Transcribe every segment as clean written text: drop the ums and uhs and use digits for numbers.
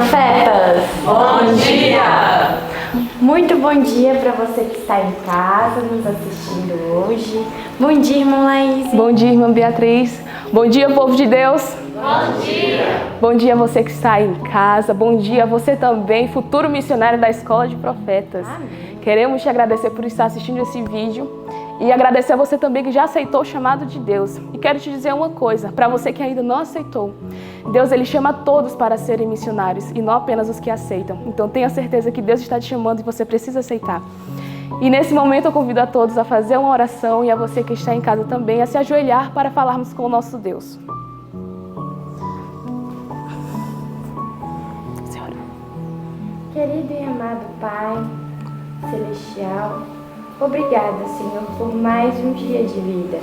profetas! Bom dia! Muito bom dia para você que está em casa nos assistindo hoje. Bom dia, irmã Laís. Bom dia, irmã Beatriz. Bom dia, povo de Deus. Bom dia! Bom dia a você que está aí em casa. Bom dia a você também, futuro missionário da Escola de Profetas. Amém. Queremos te agradecer por estar assistindo esse vídeo e agradecer a você também que já aceitou o chamado de Deus. E quero te dizer uma coisa, para você que ainda não aceitou. Deus, Ele chama todos para serem missionários e não apenas os que aceitam. Então tenha certeza que Deus está te chamando e você precisa aceitar. E nesse momento eu convido a todos a fazer uma oração e a você que está em casa também a se ajoelhar para falarmos com o nosso Deus. Senhora. Querido e amado Pai Celestial, obrigada, Senhor, por mais um dia de vida.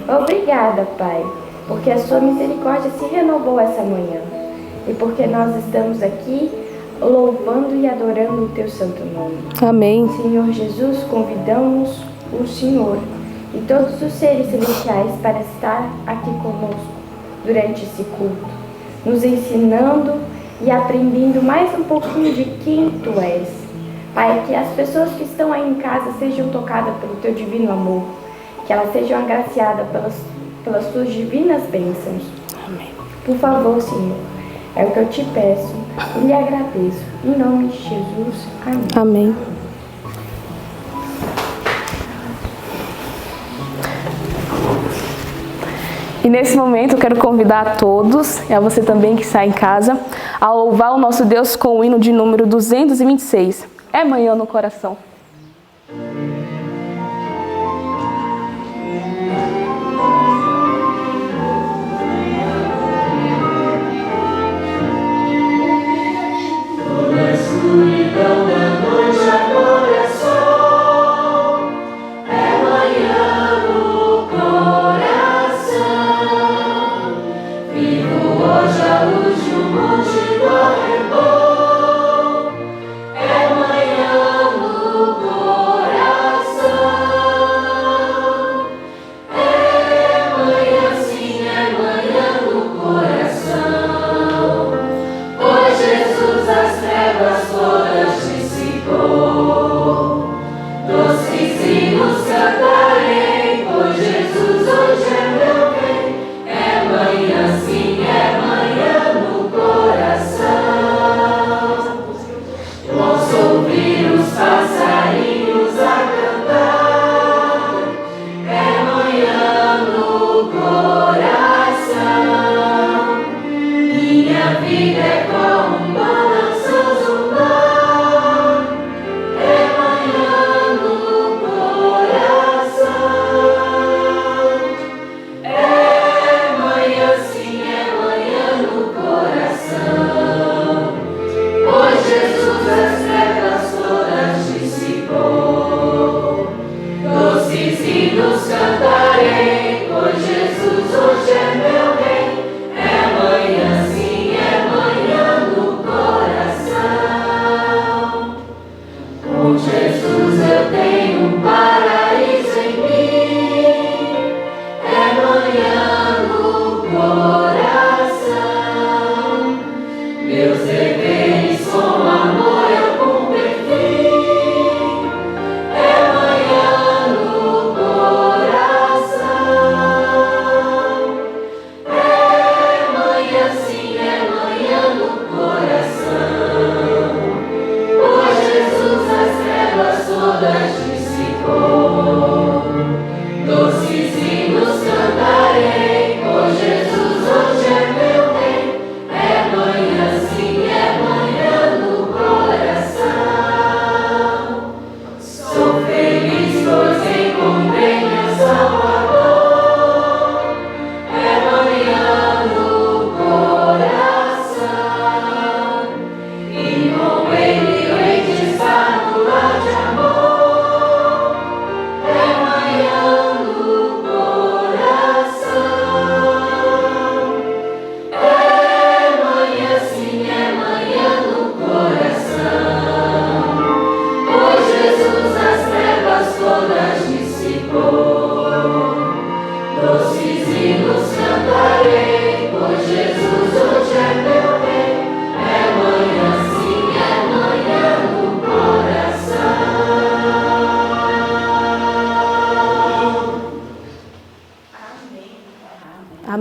Obrigada, Pai, porque a sua misericórdia se renovou essa manhã e porque nós estamos aqui louvando e adorando o teu santo nome. Amém. Senhor Jesus, convidamos o Senhor e todos os seres celestiais para estar aqui conosco durante esse culto, nos ensinando e aprendendo mais um pouquinho de quem tu és. Pai, que as pessoas que estão aí em casa sejam tocadas pelo teu divino amor, que elas sejam agraciadas pelas tuas divinas bênçãos. Amém. Por favor, Senhor, é o que eu te peço e lhe agradeço. Em nome de Jesus. Amém. Amém. E nesse momento eu quero convidar a todos, e a você também que está em casa, a louvar o nosso Deus com o hino de número 226. É manhã no coração.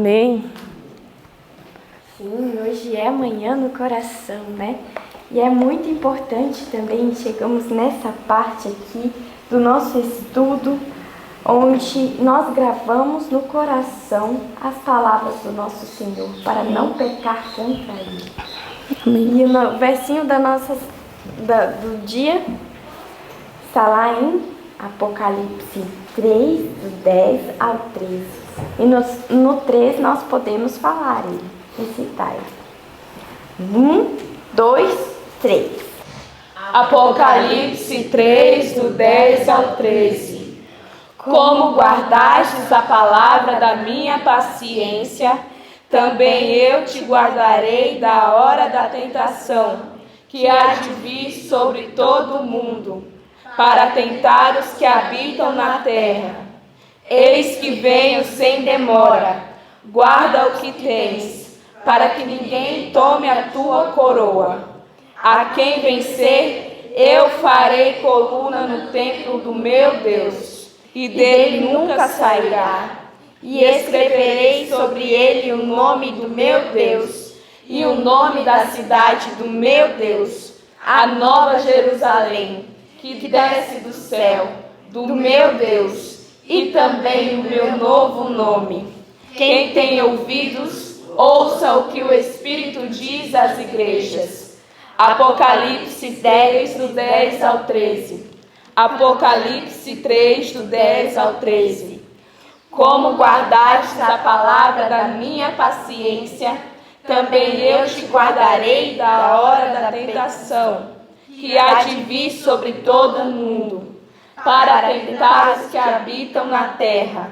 Amém. Sim, hoje é amanhã no coração, né? E é muito importante também, chegamos nessa parte aqui do nosso estudo, onde nós gravamos no coração as palavras do nosso Senhor, para não pecar contra Ele. Amém. E o versinho do dia está lá em Apocalipse 3, do 10 ao 13. E no 3 nós podemos falar ele, recitar ele. 1, 2, 3. Apocalipse 3, do 10 ao 13. Como guardastes a palavra da minha paciência, também eu te guardarei da hora da tentação, que há de vir sobre todo o mundo, para tentar os que habitam na terra. Eis que venho sem demora, guarda o que tens, para que ninguém tome a tua coroa. A quem vencer, eu farei coluna no templo do meu Deus, e dele nunca sairá. E escreverei sobre ele o nome do meu Deus, e o nome da cidade do meu Deus, a nova Jerusalém, que desce do céu, do meu Deus, e também o meu novo nome. Quem tem ouvidos, ouça o que o Espírito diz às igrejas. Apocalipse 10, do 10 ao 13. Apocalipse 3, do 10 ao 13. Como guardastes a palavra da minha paciência, também eu te guardarei da hora da tentação, que há de vir sobre todo o mundo, para tentar os que habitam na terra.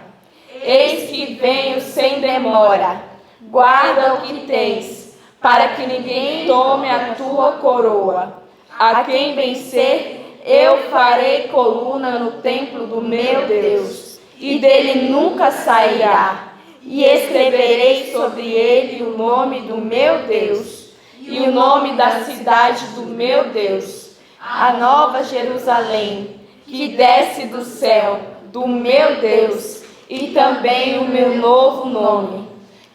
Eis que venho sem demora, guarda o que tens, para que ninguém tome a tua coroa. A quem vencer, eu farei coluna no templo do meu Deus, e dele nunca sairá. E escreverei sobre ele o nome do meu Deus, e o nome da cidade do meu Deus, a nova Jerusalém, que desce do céu, do meu Deus, e também o meu novo nome.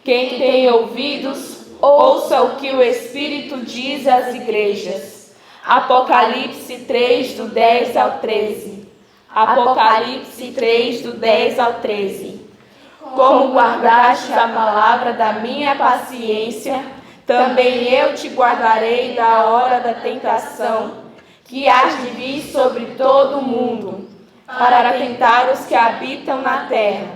Quem tem ouvidos, ouça o que o Espírito diz às igrejas. Apocalipse 3, do 10 ao 13. Apocalipse 3, do 10 ao 13. Como guardaste a palavra da minha paciência, também eu te guardarei da hora da tentação, que há de vir sobre todo o mundo, para tentar os que habitam na terra.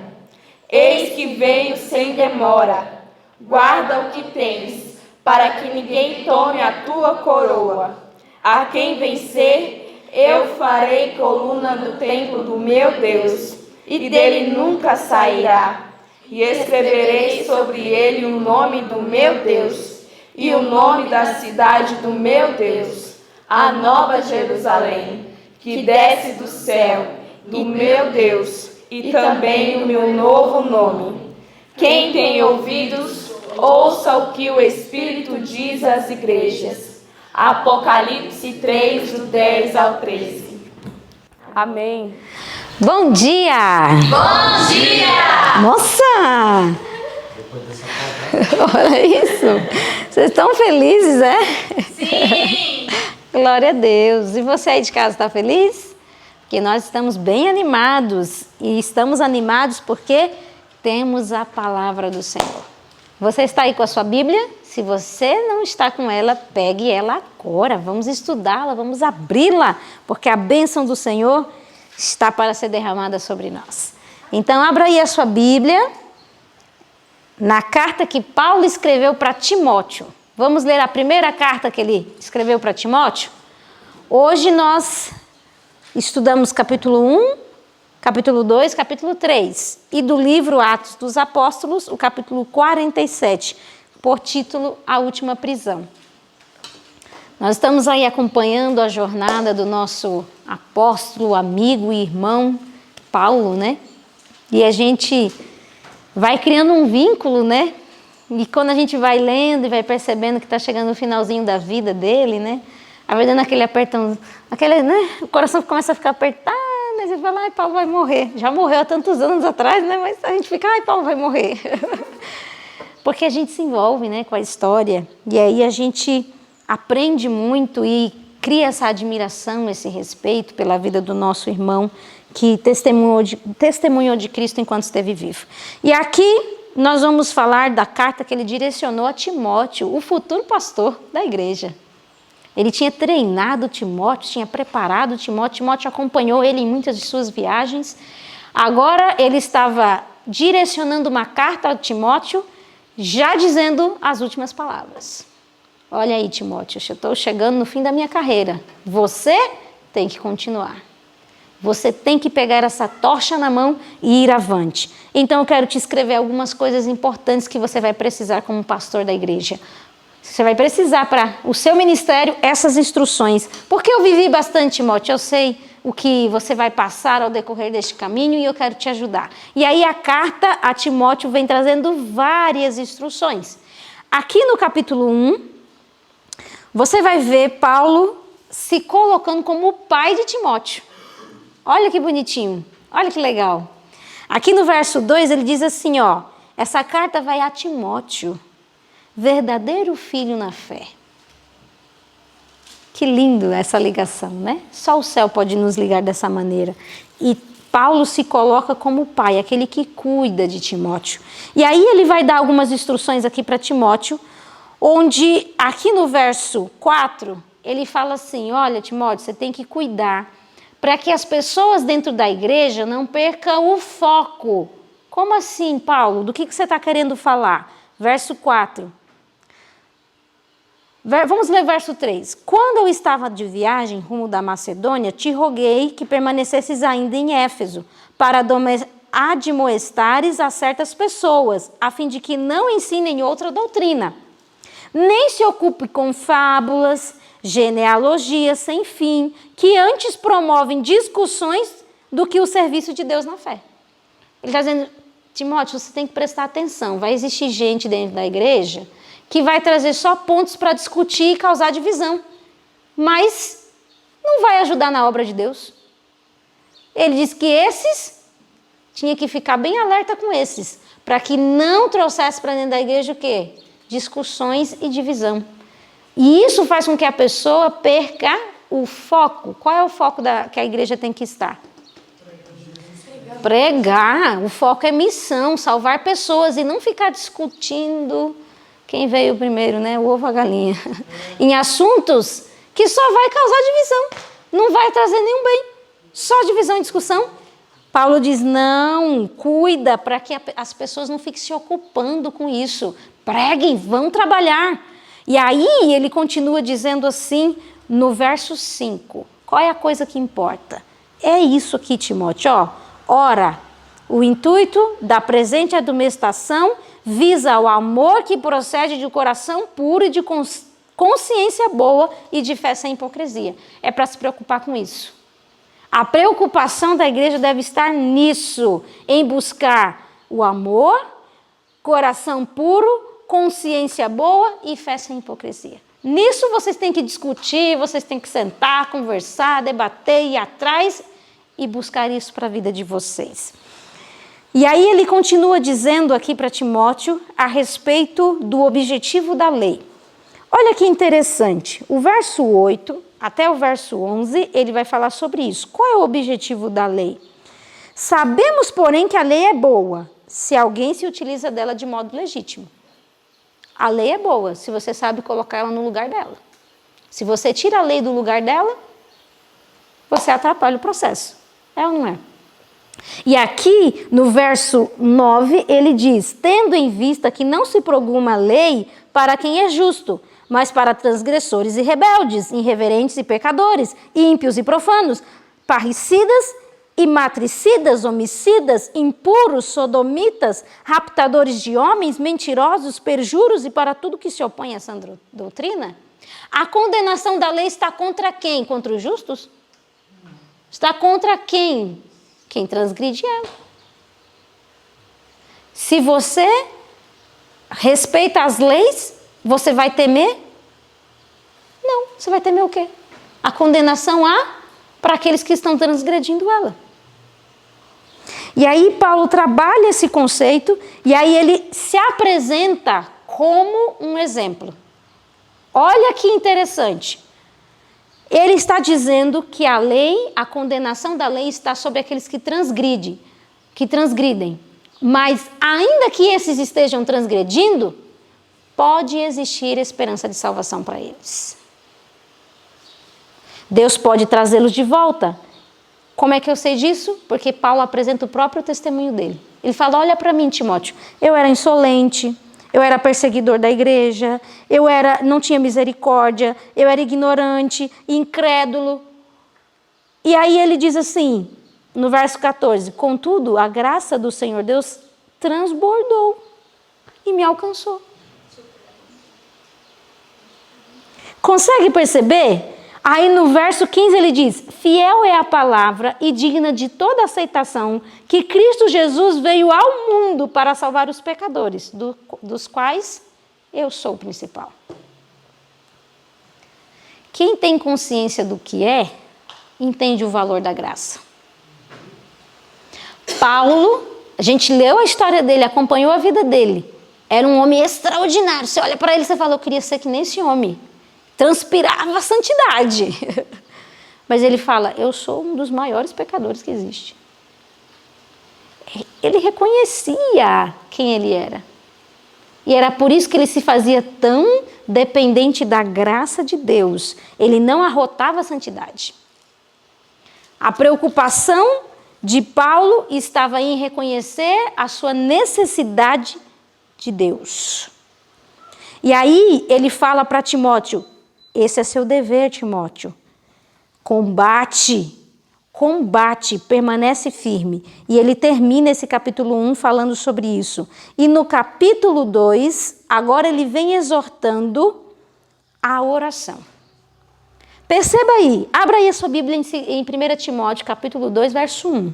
Eis que venho sem demora, guarda o que tens, para que ninguém tome a tua coroa. A quem vencer, eu farei coluna no templo do meu Deus, e dele nunca sairá. E escreverei sobre ele o nome do meu Deus, e o nome da cidade do meu Deus, a nova Jerusalém, que desce do céu, do meu Deus, e também o meu novo nome. Quem tem ouvidos, ouça o que o Espírito diz às igrejas. Apocalipse 3, do 10 ao 13. Amém. Bom dia! Bom dia! Nossa! Olha isso! Vocês estão felizes, é? Sim! Glória a Deus! E você aí de casa está feliz? Porque nós estamos bem animados. E estamos animados porque temos a palavra do Senhor. Você está aí com a sua Bíblia? Se você não está com ela, pegue ela agora. Vamos estudá-la, vamos abri-la, porque a bênção do Senhor está para ser derramada sobre nós. Então, abra aí a sua Bíblia, na carta que Paulo escreveu para Timóteo. Vamos ler a primeira carta que ele escreveu para Timóteo? Hoje nós estudamos capítulo 1, capítulo 2, capítulo 3. E do livro Atos dos Apóstolos, o capítulo 47, por título A Última Prisão. Nós estamos aí acompanhando a jornada do nosso apóstolo, amigo e irmão Paulo, né? E a gente vai criando um vínculo, né? E quando a gente vai lendo e vai percebendo que está chegando o finalzinho da vida dele, né? Vai dando aquele apertão, aquele, né? O coração começa a ficar apertado, né? Você fala, ai, Paulo vai morrer. Já morreu há tantos anos atrás, né? Mas a gente fica, ai, Paulo vai morrer. porque a gente se envolve, né, com a história. E aí a gente aprende muito e cria essa admiração, esse respeito pela vida do nosso irmão que testemunhou de Cristo enquanto esteve vivo. E aqui nós vamos falar da carta que ele direcionou a Timóteo, o futuro pastor da igreja. Ele tinha treinado Timóteo, tinha preparado Timóteo, Timóteo acompanhou ele em muitas de suas viagens. Agora ele estava direcionando uma carta a Timóteo, já dizendo as últimas palavras. Olha aí, Timóteo, eu estou chegando no fim da minha carreira. Você tem que continuar. Você tem que pegar essa tocha na mão e ir avante. Então eu quero te escrever algumas coisas importantes que você vai precisar como pastor da igreja. Você vai precisar para o seu ministério essas instruções. Porque eu vivi bastante, Timóteo, eu sei o que você vai passar ao decorrer deste caminho e eu quero te ajudar. E aí a carta a Timóteo vem trazendo várias instruções. Aqui no capítulo 1, você vai ver Paulo se colocando como o pai de Timóteo. Olha que bonitinho, olha que legal. Aqui no verso 2 ele diz assim, ó, essa carta vai a Timóteo, verdadeiro filho na fé. Que lindo essa ligação, né? Só o céu pode nos ligar dessa maneira. E Paulo se coloca como pai, aquele que cuida de Timóteo. E aí ele vai dar algumas instruções aqui para Timóteo, onde aqui no verso 4, ele fala assim, olha Timóteo, você tem que cuidar para que as pessoas dentro da igreja não percam o foco. Como assim, Paulo? Do que você está querendo falar? Verso 4. Vamos ler verso 3. Quando eu estava de viagem rumo da Macedônia, te roguei que permanecesses ainda em Éfeso, para admoestares a certas pessoas, a fim de que não ensinem outra doutrina. Nem se ocupe com fábulas, genealogias sem fim, que antes promovem discussões do que o serviço de Deus na fé. Ele está dizendo, Timóteo, você tem que prestar atenção, vai existir gente dentro da igreja que vai trazer só pontos para discutir e causar divisão, mas não vai ajudar na obra de Deus. Ele diz que esses, tinha que ficar bem alerta com esses, para que não trouxesse para dentro da igreja o quê? Discussões e divisão. E isso faz com que a pessoa perca o foco. Qual é o foco que a igreja tem que estar? Pregar. O foco é missão, salvar pessoas e não ficar discutindo quem veio primeiro, né? O ovo ou a galinha. Em assuntos que só vai causar divisão. Não vai trazer nenhum bem. Só divisão e discussão. Paulo diz, não, cuida para que as pessoas não fiquem se ocupando com isso. Preguem, vão trabalhar. E aí ele continua dizendo assim no verso 5. Qual é a coisa que importa? É isso aqui, Timóteo. Ó, ora, o intuito da presente admoestação visa o amor que procede de um coração puro e de consciência boa e de fé sem hipocrisia. É para se preocupar com isso. A preocupação da igreja deve estar nisso, em buscar o amor, coração puro, consciência boa e fé sem hipocrisia. Nisso vocês têm que discutir, vocês têm que sentar, conversar, debater, ir atrás e buscar isso para a vida de vocês. E aí ele continua dizendo aqui para Timóteo a respeito do objetivo da lei. Olha que interessante, o verso 8 até o verso 11, ele vai falar sobre isso. Qual é o objetivo da lei? Sabemos, porém, que a lei é boa, se alguém se utiliza dela de modo legítimo. A lei é boa, se você sabe colocar ela no lugar dela. Se você tira a lei do lugar dela, você atrapalha o processo. É ou não é? E aqui, no verso 9, ele diz, tendo em vista que não se promulga a lei para quem é justo, mas para transgressores e rebeldes, irreverentes e pecadores, ímpios e profanos, parricidas e matricidas, homicidas, impuros, sodomitas, raptadores de homens, mentirosos, perjuros e para tudo que se opõe a essa doutrina. A condenação da lei está contra quem? Contra os justos? Está contra quem? Quem transgride ela. Se você respeita as leis, você vai temer? Não, você vai temer o quê? A condenação para aqueles que estão transgredindo ela. E aí Paulo trabalha esse conceito e aí ele se apresenta como um exemplo. Olha que interessante. Ele está dizendo que a lei, a condenação da lei está sobre aqueles que transgridem. Mas ainda que esses estejam transgredindo, pode existir esperança de salvação para eles. Deus pode trazê-los de volta. Como é que eu sei disso? Porque Paulo apresenta o próprio testemunho dele. Ele fala, olha para mim, Timóteo, eu era insolente, eu era perseguidor da igreja, não tinha misericórdia, eu era ignorante, incrédulo. E aí ele diz assim, no verso 14, contudo, a graça do Senhor Deus transbordou e me alcançou. Consegue perceber? Aí no verso 15 ele diz, fiel é a palavra e digna de toda aceitação que Cristo Jesus veio ao mundo para salvar os pecadores, dos quais eu sou o principal. Quem tem consciência do que é, entende o valor da graça. Paulo, a gente leu a história dele, acompanhou a vida dele. Era um homem extraordinário. Você olha para ele e você fala, eu queria ser que nem esse homem. Transpirava a santidade. Mas ele fala, eu sou um dos maiores pecadores que existe. Ele reconhecia quem ele era. E era por isso que ele se fazia tão dependente da graça de Deus. Ele não arrotava a santidade. A preocupação de Paulo estava em reconhecer a sua necessidade de Deus. E aí ele fala para Timóteo, esse é seu dever, Timóteo. Combate, permanece firme. E ele termina esse capítulo 1 falando sobre isso. E no capítulo 2, agora ele vem exortando a oração. Perceba aí, abra aí a sua Bíblia em 1 Timóteo, capítulo 2, verso 1.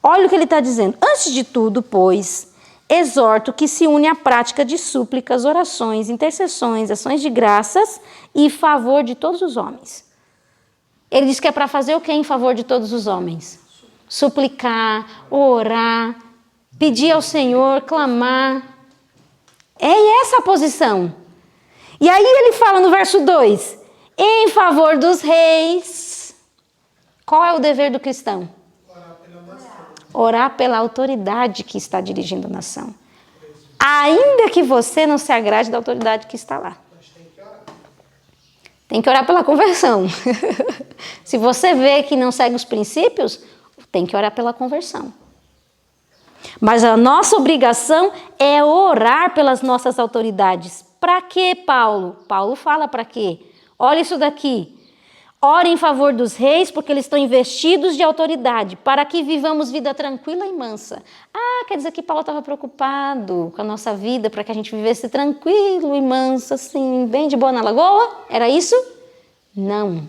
Olha o que ele está dizendo. Antes de tudo, pois, exorto que se une à prática de súplicas, orações, intercessões, ações de graças e favor de todos os homens. Ele diz que é para fazer o que em favor de todos os homens? Suplicar, orar, pedir ao Senhor, clamar. É essa a posição. E aí ele fala no verso 2, em favor dos reis. Qual é o dever do cristão? Orar pela autoridade que está dirigindo a nação. Ainda que você não se agrade da autoridade que está lá. Tem que orar pela conversão. Se você vê que não segue os princípios, tem que orar pela conversão. Mas a nossa obrigação é orar pelas nossas autoridades. Para quê, Paulo? Paulo fala para quê? Olha isso daqui. Ore em favor dos reis, porque eles estão investidos de autoridade, para que vivamos vida tranquila e mansa. Ah, quer dizer que Paulo estava preocupado com a nossa vida, para que a gente vivesse tranquilo e manso, assim, bem de boa na lagoa? Era isso? Não.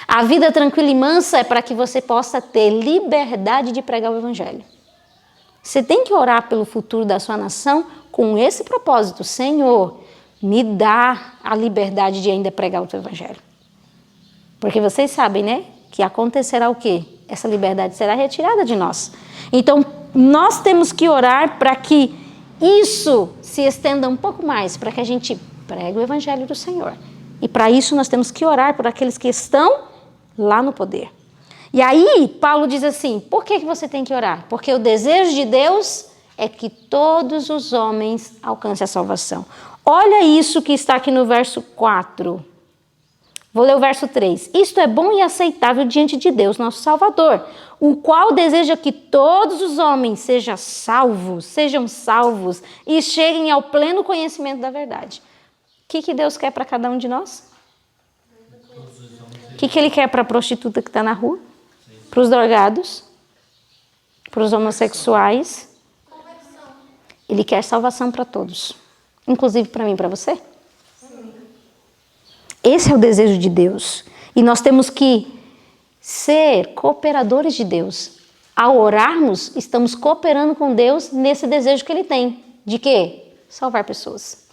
A vida tranquila e mansa é para que você possa ter liberdade de pregar o evangelho. Você tem que orar pelo futuro da sua nação com esse propósito. Senhor, me dá a liberdade de ainda pregar o teu evangelho. Porque vocês sabem, né? Que acontecerá o quê? Essa liberdade será retirada de nós. Então, nós temos que orar para que isso se estenda um pouco mais, para que a gente pregue o evangelho do Senhor. E para isso nós temos que orar por aqueles que estão lá no poder. E aí, Paulo diz assim, por que você tem que orar? Porque o desejo de Deus é que todos os homens alcancem a salvação. Olha isso que está aqui no verso 4. Vou ler o verso 3. Isto é bom e aceitável diante de Deus, nosso Salvador, o qual deseja que todos os homens sejam salvos e cheguem ao pleno conhecimento da verdade. O que Deus quer para cada um de nós? O que Ele quer para a prostituta que está na rua? Para os drogados? Para os homossexuais? Ele quer salvação para todos, inclusive para mim e para você. Esse é o desejo de Deus. E nós temos que ser cooperadores de Deus. Ao orarmos, estamos cooperando com Deus nesse desejo que Ele tem. De quê? Salvar pessoas.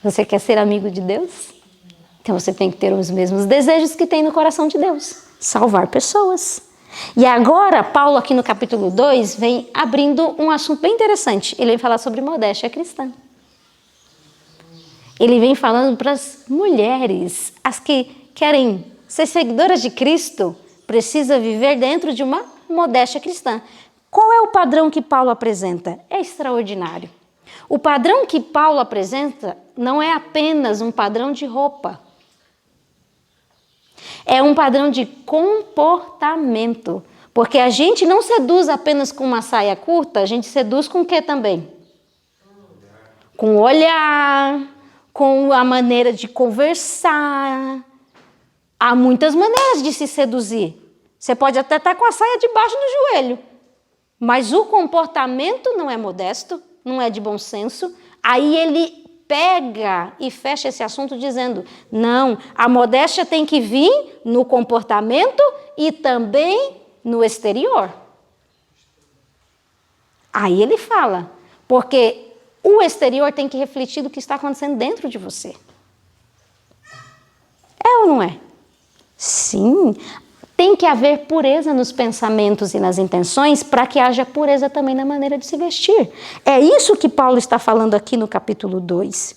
Você quer ser amigo de Deus? Então você tem que ter os mesmos desejos que tem no coração de Deus. Salvar pessoas. E agora, Paulo aqui no capítulo 2 vem abrindo um assunto bem interessante. Ele vem falar sobre modéstia cristã. Ele vem falando para as mulheres, as que querem ser seguidoras de Cristo, precisa viver dentro de uma modéstia cristã. Qual é o padrão que Paulo apresenta? É extraordinário. O padrão que Paulo apresenta não é apenas um padrão de roupa. É um padrão de comportamento. Porque a gente não seduz apenas com uma saia curta, a gente seduz com o que também? Com o olhar, com a maneira de conversar. Há muitas maneiras de se seduzir. Você pode até estar com a saia debaixo do joelho, mas o comportamento não é modesto, não é de bom senso. Aí ele pega e fecha esse assunto dizendo, não, a modéstia tem que vir no comportamento e também no exterior. Aí ele fala, porque o exterior tem que refletir do que está acontecendo dentro de você. É ou não é? Sim, tem que haver pureza nos pensamentos e nas intenções para que haja pureza também na maneira de se vestir. É isso que Paulo está falando aqui no capítulo 2.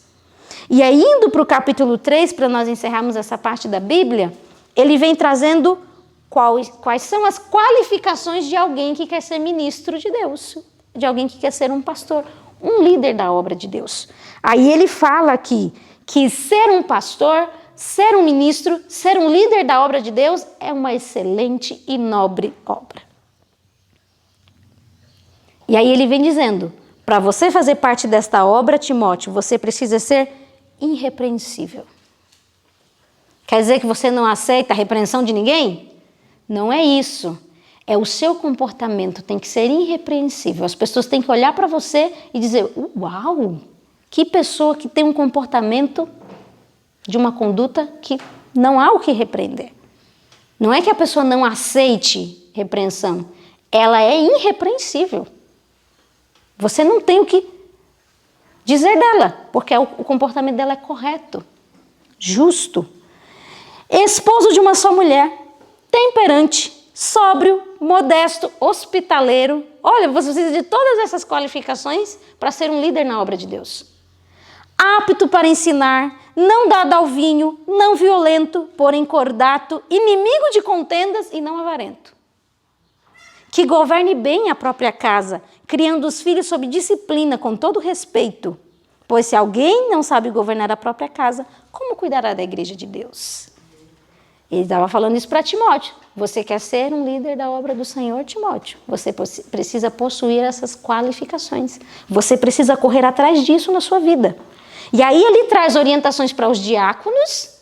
E aí, indo para o capítulo 3, para nós encerrarmos essa parte da Bíblia, ele vem trazendo quais são as qualificações de alguém que quer ser ministro de Deus, de alguém que quer ser um pastor, um líder da obra de Deus. Aí ele fala aqui que ser um pastor, ser um ministro, ser um líder da obra de Deus é uma excelente e nobre obra. E aí ele vem dizendo, para você fazer parte desta obra, Timóteo, você precisa ser irrepreensível. Quer dizer que você não aceita a repreensão de ninguém? Não é isso. É o seu comportamento, tem que ser irrepreensível. As pessoas têm que olhar para você e dizer, uau, que pessoa que tem um comportamento de uma conduta que não há o que repreender. Não é que a pessoa não aceite repreensão, ela é irrepreensível. Você não tem o que dizer dela, porque o comportamento dela é correto, justo. Esposo de uma só mulher, temperante, sóbrio, modesto, hospitaleiro. Olha, você precisa de todas essas qualificações para ser um líder na obra de Deus. Apto para ensinar, não dado ao vinho, não violento, porém cordato, inimigo de contendas e não avarento. Que governe bem a própria casa, criando os filhos sob disciplina, com todo respeito. Pois se alguém não sabe governar a própria casa, como cuidará da igreja de Deus? Ele estava falando isso para Timóteo. Você quer ser um líder da obra do Senhor, Timóteo? Você precisa possuir essas qualificações. Você precisa correr atrás disso na sua vida. E aí ele traz orientações para os diáconos.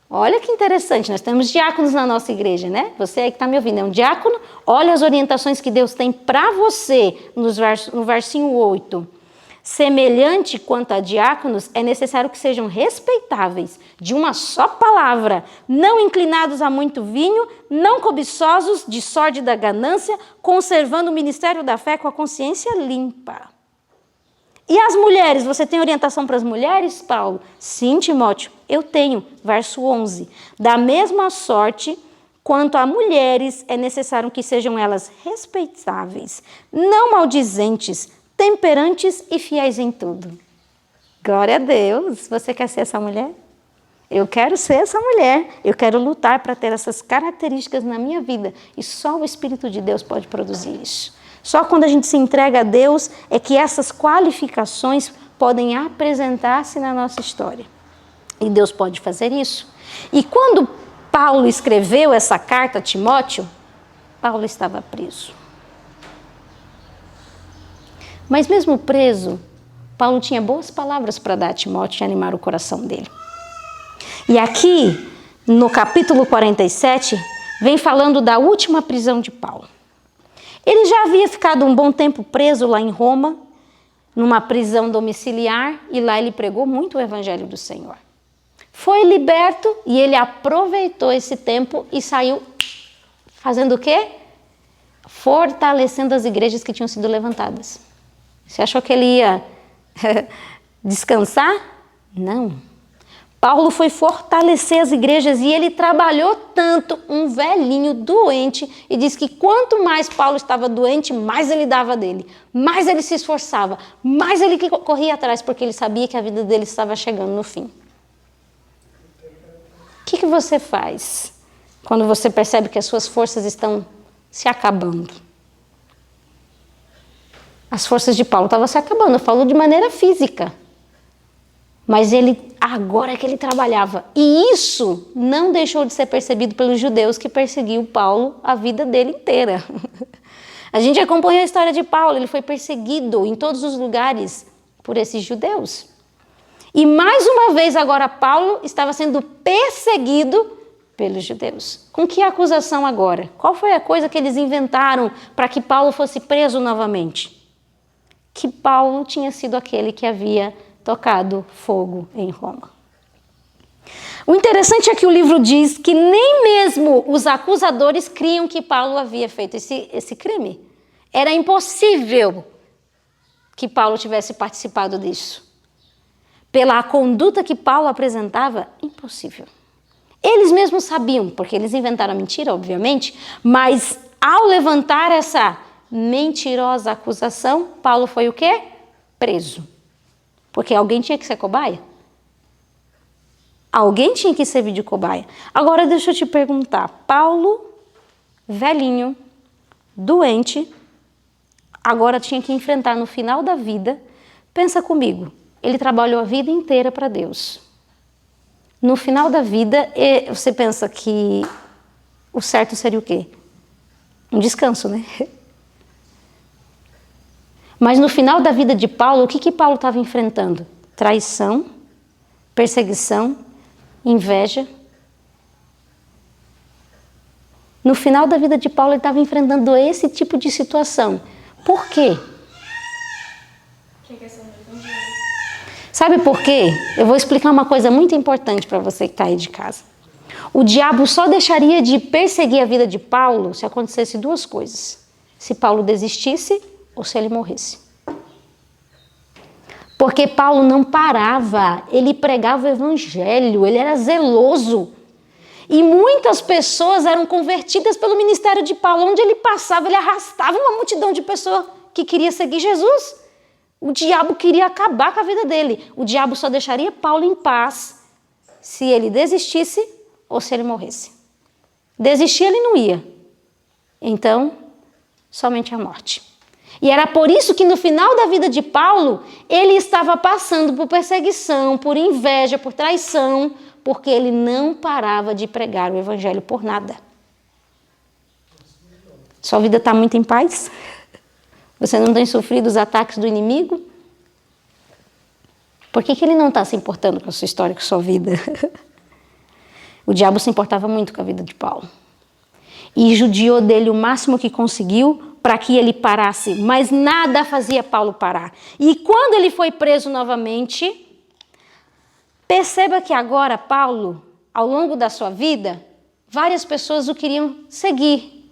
Olha que interessante, nós temos diáconos na nossa igreja, né? Você aí que está me ouvindo é um diácono. Olha as orientações que Deus tem para você no versinho 8. Semelhante quanto a diáconos, é necessário que sejam respeitáveis, de uma só palavra, não inclinados a muito vinho, não cobiçosos de sórdida ganância, conservando o ministério da fé com a consciência limpa. E as mulheres, você tem orientação para as mulheres, Paulo? Sim, Timóteo, eu tenho. Verso 11. Da mesma sorte, quanto a mulheres, é necessário que sejam elas respeitáveis, não maldizentes, temperantes e fiéis em tudo. Glória a Deus. Você quer ser essa mulher? Eu quero ser essa mulher. Eu quero lutar para ter essas características na minha vida. E só o Espírito de Deus pode produzir isso. Só quando a gente se entrega a Deus é que essas qualificações podem apresentar-se na nossa história. E Deus pode fazer isso. E quando Paulo escreveu essa carta a Timóteo, Paulo estava preso. Mas mesmo preso, Paulo tinha boas palavras para dar a Timóteo e animar o coração dele. E aqui, no capítulo 47, vem falando da última prisão de Paulo. Ele já havia ficado um bom tempo preso lá em Roma, numa prisão domiciliar, e lá ele pregou muito o evangelho do Senhor. Foi liberto e ele aproveitou esse tempo e saiu fazendo o quê? Fortalecendo as igrejas que tinham sido levantadas. Você achou que ele ia descansar? Não. Paulo foi fortalecer as igrejas e ele trabalhou tanto, um velhinho doente, e diz que quanto mais Paulo estava doente, mais ele dava dele, mais ele se esforçava, mais ele corria atrás, porque ele sabia que a vida dele estava chegando no fim. O que você faz quando você percebe que as suas forças estão se acabando? As forças de Paulo estavam se acabando, eu falo de maneira física. Mas agora é que ele trabalhava. E isso não deixou de ser percebido pelos judeus que perseguiam Paulo a vida dele inteira. A gente acompanha a história de Paulo, ele foi perseguido em todos os lugares por esses judeus. E mais uma vez agora Paulo estava sendo perseguido pelos judeus. Com que acusação agora? Qual foi a coisa que eles inventaram para que Paulo fosse preso novamente? Que Paulo tinha sido aquele que havia tocado fogo em Roma. O interessante é que o livro diz que nem mesmo os acusadores criam que Paulo havia feito esse crime. Era impossível que Paulo tivesse participado disso. Pela conduta que Paulo apresentava, impossível. Eles mesmos sabiam, porque eles inventaram a mentira, obviamente, mas ao levantar essa mentirosa acusação, Paulo foi o quê? Preso. Porque alguém tinha que ser cobaia. Alguém tinha que servir de cobaia. Agora deixa eu te perguntar, Paulo, velhinho, doente, agora tinha que enfrentar no final da vida, pensa comigo, ele trabalhou a vida inteira para Deus. No final da vida, você pensa que o certo seria o quê? Um descanso, né? Mas no final da vida de Paulo, o que Paulo estava enfrentando? Traição, perseguição, inveja. No final da vida de Paulo, ele estava enfrentando esse tipo de situação. Por quê? Sabe por quê? Eu vou explicar uma coisa muito importante para você que está aí de casa. O diabo só deixaria de perseguir a vida de Paulo se acontecesse duas coisas. Se Paulo desistisse ou se ele morresse. Porque Paulo não parava, ele pregava o evangelho, ele era zeloso. E muitas pessoas eram convertidas pelo ministério de Paulo. Onde ele passava, ele arrastava uma multidão de pessoas que queria seguir Jesus. O diabo queria acabar com a vida dele. O diabo só deixaria Paulo em paz se ele desistisse ou se ele morresse. Desistir ele não ia. Então, somente a morte. E era por isso que no final da vida de Paulo, ele estava passando por perseguição, por inveja, por traição, porque ele não parava de pregar o evangelho por nada. Sua vida está muito em paz? Você não tem sofrido os ataques do inimigo? Por que ele não está se importando com a sua história, com a sua vida? O diabo se importava muito com a vida de Paulo. E judiou dele o máximo que conseguiu para que ele parasse, mas nada fazia Paulo parar. E quando ele foi preso novamente, perceba que agora Paulo, ao longo da sua vida, várias pessoas o queriam seguir.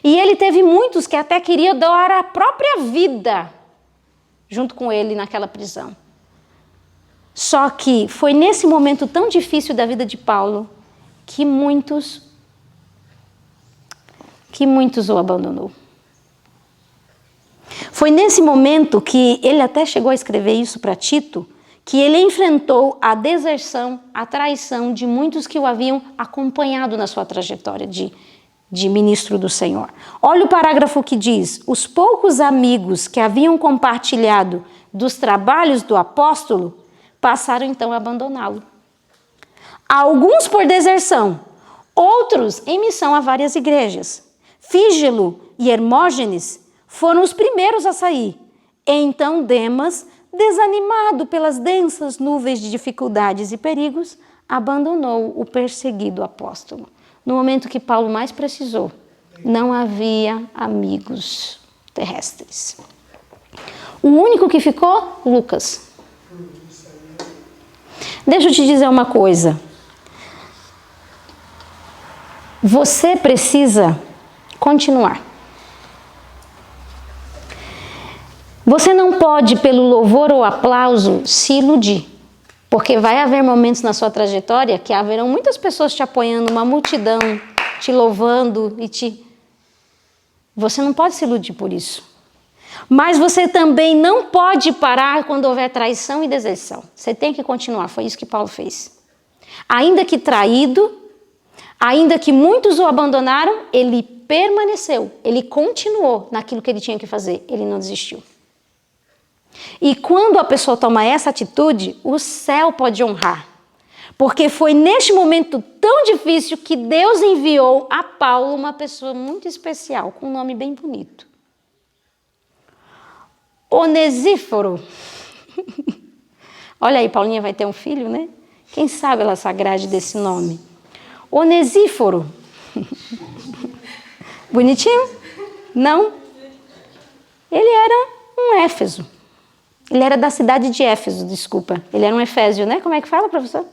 E ele teve muitos que até queriam doar a própria vida junto com ele naquela prisão. Só que foi nesse momento tão difícil da vida de Paulo que muitos o abandonou. Foi nesse momento que ele até chegou a escrever isso para Tito, que ele enfrentou a deserção, a traição de muitos que o haviam acompanhado na sua trajetória de ministro do Senhor. Olha o parágrafo que diz: os poucos amigos que haviam compartilhado dos trabalhos do apóstolo passaram então a abandoná-lo. Alguns por deserção, outros em missão a várias igrejas. Fígelo e Hermógenes foram os primeiros a sair. Então Demas, desanimado pelas densas nuvens de dificuldades e perigos, abandonou o perseguido apóstolo. No momento que Paulo mais precisou, não havia amigos terrestres. O único que ficou, Lucas. Deixa eu te dizer uma coisa. Você precisa continuar. Você não pode, pelo louvor ou aplauso, se iludir. Porque vai haver momentos na sua trajetória que haverão muitas pessoas te apoiando, uma multidão te louvando e te... Você não pode se iludir por isso. Mas você também não pode parar quando houver traição e deserção. Você tem que continuar, foi isso que Paulo fez. Ainda que traído, ainda que muitos o abandonaram, ele permaneceu, ele continuou naquilo que ele tinha que fazer, ele não desistiu. E quando a pessoa toma essa atitude, o céu pode honrar. Porque foi neste momento tão difícil que Deus enviou a Paulo uma pessoa muito especial, com um nome bem bonito. Onesíforo. Olha aí, Paulinha vai ter um filho, né? Quem sabe ela se agrade desse nome. Onesíforo. Bonitinho? Não? Ele era um Éfeso. Ele era da cidade de Éfeso, desculpa. Ele era um efésio, né? Como é que fala, professor?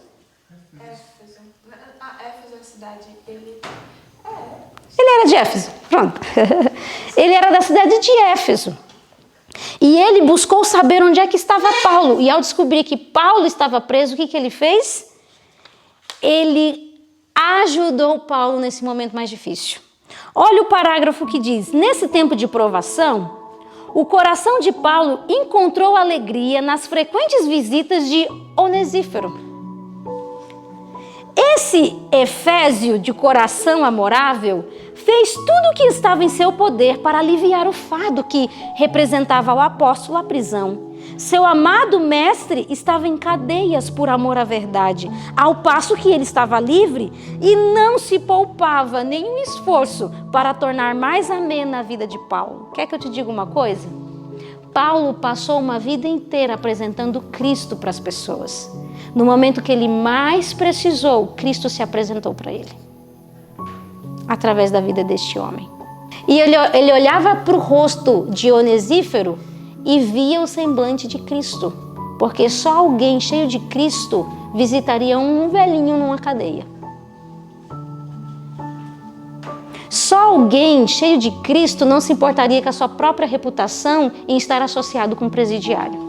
Éfeso. Éfeso é a cidade. Ele era de Éfeso, pronto. Ele era da cidade de Éfeso. E ele buscou saber onde é que estava Paulo. E ao descobrir que Paulo estava preso, o que ele fez? Ele ajudou Paulo nesse momento mais difícil. Olha o parágrafo que diz: nesse tempo de provação, o coração de Paulo encontrou alegria nas frequentes visitas de Onesíforo. Esse efésio de coração amorável fez tudo o que estava em seu poder para aliviar o fardo que representava ao apóstolo a prisão. Seu amado mestre estava em cadeias por amor à verdade, ao passo que ele estava livre e não se poupava nenhum esforço para tornar mais amena a vida de Paulo. Quer que eu te diga uma coisa? Paulo passou uma vida inteira apresentando Cristo para as pessoas. No momento que ele mais precisou, Cristo se apresentou para ele, através da vida deste homem. E ele olhava para o rosto de Onesíforo e via o semblante de Cristo, porque só alguém cheio de Cristo visitaria um velhinho numa cadeia. Só alguém cheio de Cristo não se importaria com a sua própria reputação em estar associado com um presidiário.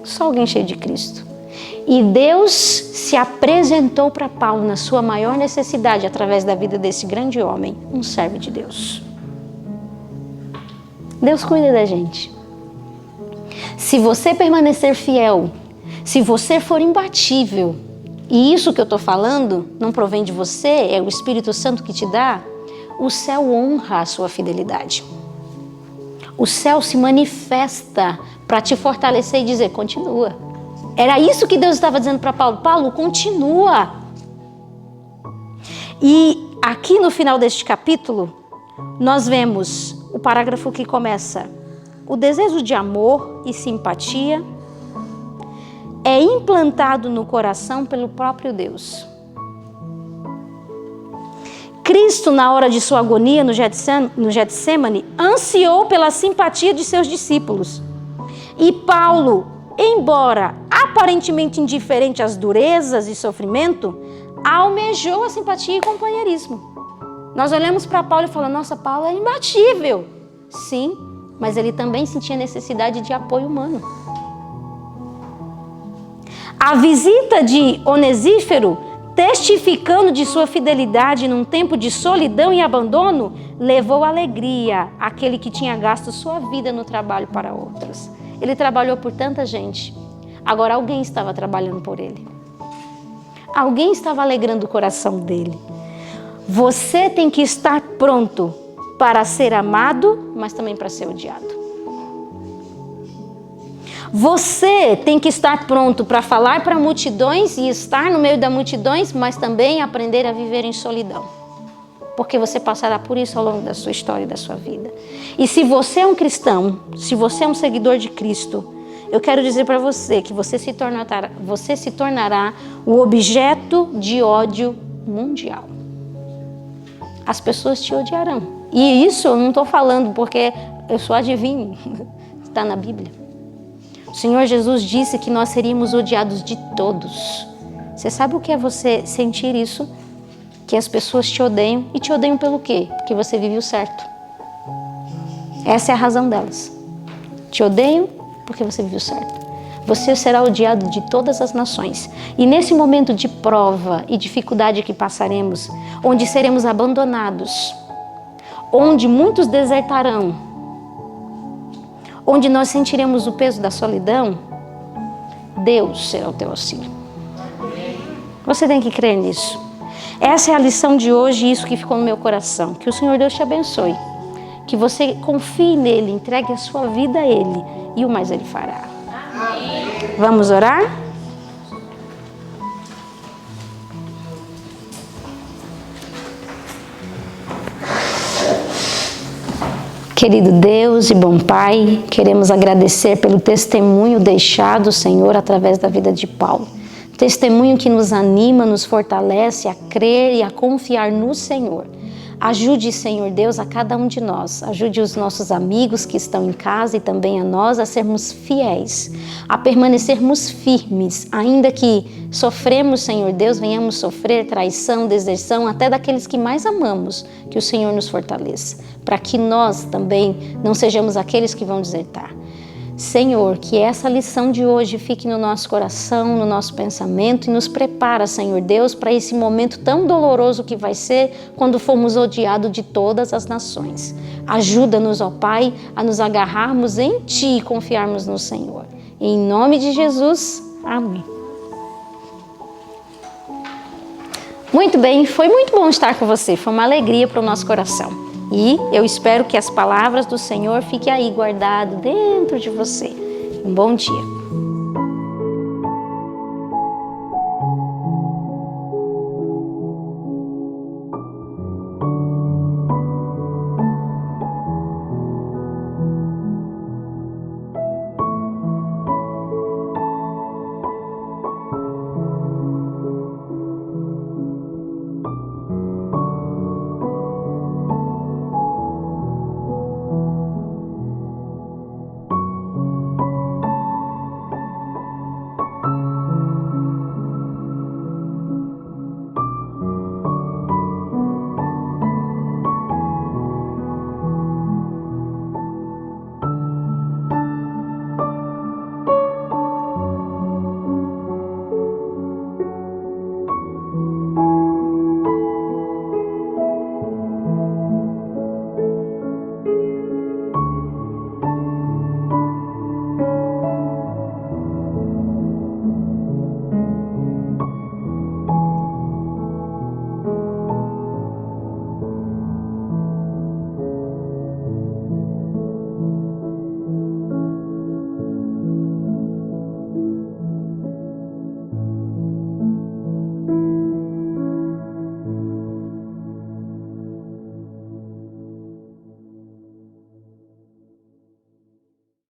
Só alguém cheio de Cristo. E Deus se apresentou para Paulo na sua maior necessidade através da vida desse grande homem, um servo de Deus. Deus cuida da gente. Se você permanecer fiel, se você for imbatível, e isso que eu estou falando não provém de você, é o Espírito Santo que te dá, o céu honra a sua fidelidade. O céu se manifesta para te fortalecer e dizer, continua. Era isso que Deus estava dizendo para Paulo. Paulo, continua. E aqui no final deste capítulo, nós vemos o parágrafo que começa: o desejo de amor e simpatia é implantado no coração pelo próprio Deus. Cristo, na hora de sua agonia no Getsemane, ansiou pela simpatia de seus discípulos. E Paulo, embora aparentemente indiferente às durezas e sofrimento, almejou a simpatia e companheirismo. Nós olhamos para Paulo e falamos, nossa, Paulo é imbatível. Sim, mas ele também sentia necessidade de apoio humano. A visita de Onesíforo, testificando de sua fidelidade num tempo de solidão e abandono, levou alegria àquele que tinha gasto sua vida no trabalho para outros. Ele trabalhou por tanta gente. Agora alguém estava trabalhando por ele. Alguém estava alegrando o coração dele. Você tem que estar pronto para ser amado, mas também para ser odiado. Você tem que estar pronto para falar para multidões e estar no meio das multidões, mas também aprender a viver em solidão. Porque você passará por isso ao longo da sua história e da sua vida. E se você é um cristão, se você é um seguidor de Cristo, eu quero dizer para você que você se tornará o objeto de ódio mundial. As pessoas te odiarão. E isso eu não estou falando porque eu sou adivinho. Está na Bíblia. O Senhor Jesus disse que nós seríamos odiados de todos. Você sabe o que é você sentir isso? Que as pessoas te odeiam. E te odeiam pelo quê? Porque você vive o certo. Essa é a razão delas. Te odeiam porque você vive o certo. você será odiado de todas as nações. E nesse momento de prova e dificuldade que passaremos, onde seremos abandonados, onde muitos desertarão, onde nós sentiremos o peso da solidão, Deus será o teu auxílio. Você tem que crer nisso. Essa é a lição de hoje e isso que ficou no meu coração. Que o Senhor Deus te abençoe. Que você confie nele, entregue a sua vida a ele e o mais ele fará. Amém. Vamos orar? Querido Deus e bom Pai, queremos agradecer pelo testemunho deixado, Senhor, através da vida de Paulo. Testemunho que nos anima, nos fortalece a crer e a confiar no Senhor. Ajude, Senhor Deus, a cada um de nós. Ajude os nossos amigos que estão em casa e também a nós a sermos fiéis, a permanecermos firmes, ainda que sofremos, Senhor Deus, venhamos sofrer traição, deserção, até daqueles que mais amamos, que o Senhor nos fortaleça, para que nós também não sejamos aqueles que vão desertar. Senhor, que essa lição de hoje fique no nosso coração, no nosso pensamento e nos prepara, Senhor Deus, para esse momento tão doloroso que vai ser quando formos odiados de todas as nações. Ajuda-nos, ó Pai, a nos agarrarmos em Ti e confiarmos no Senhor. Em nome de Jesus, amém. Muito bem, foi muito bom estar com você, foi uma alegria para o nosso coração. E eu espero que as palavras do Senhor fiquem aí guardadas dentro de você. Um bom dia.